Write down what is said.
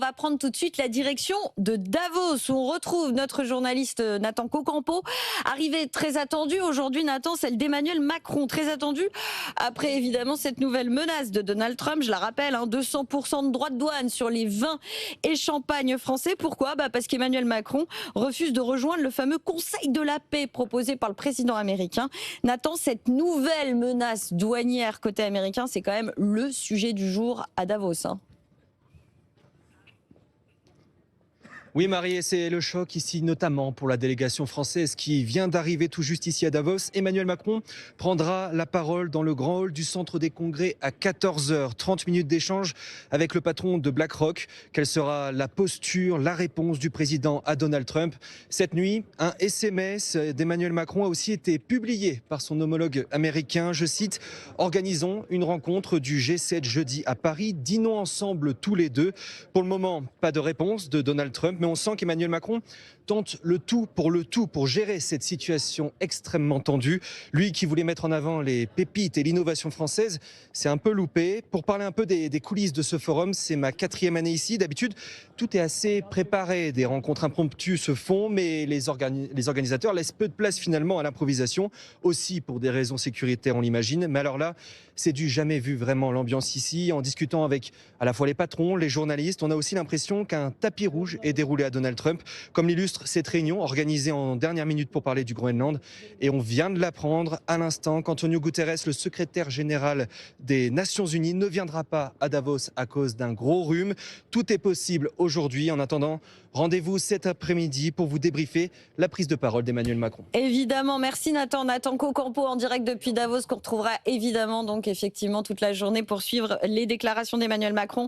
On va prendre tout de suite la direction de Davos où on retrouve notre journaliste Nathan Cocampo. Arrivée très attendue aujourd'hui, Nathan, celle d'Emmanuel Macron. Très attendue après évidemment cette nouvelle menace de Donald Trump. Je la rappelle, 200% de droits de douane sur les vins et champagnes français. Pourquoi ? Parce qu'Emmanuel Macron refuse de rejoindre le fameux Conseil de la paix proposé par le président américain. Nathan, cette nouvelle menace douanière côté américain, c'est quand même le sujet du jour à Davos. Oui Marie, et c'est le choc ici notamment pour la délégation française qui vient d'arriver tout juste ici à Davos. Emmanuel Macron prendra la parole dans le grand hall du centre des congrès à 14h. 30 minutes d'échange avec le patron de BlackRock. Quelle sera la posture, la réponse du président à Donald Trump? Cette nuit, un SMS d'Emmanuel Macron a aussi été publié par son homologue américain. Je cite: organisons une rencontre du G7 jeudi à Paris. Dînons ensemble tous les deux. Pour le moment, pas de réponse de Donald Trump. Mais on sent qu'Emmanuel Macron tente le tout pour gérer cette situation extrêmement tendue. Lui qui voulait mettre en avant les pépites et l'innovation française, c'est un peu loupé. Pour parler un peu des coulisses de ce forum, c'est ma 4e année ici. D'habitude, tout est assez préparé. Des rencontres impromptues se font, mais les organisateurs laissent peu de place finalement à l'improvisation, aussi pour des raisons sécuritaires, on l'imagine. Mais alors là, c'est du jamais vu vraiment l'ambiance ici. En discutant avec à la fois les patrons, les journalistes, on a aussi l'impression qu'un tapis rouge est déroulé à Donald Trump, comme l'illustre cette réunion organisée en dernière minute pour parler du Groenland. Et on vient de l'apprendre à l'instant qu'Antonio Guterres, le secrétaire général des Nations Unies, ne viendra pas à Davos à cause d'un gros rhume. Tout est possible aujourd'hui. En attendant, rendez-vous cet après-midi pour vous débriefer la prise de parole d'Emmanuel Macron. Évidemment, merci Nathan. Nathan Cocampo en direct depuis Davos qu'on retrouvera évidemment donc effectivement toute la journée pour suivre les déclarations d'Emmanuel Macron.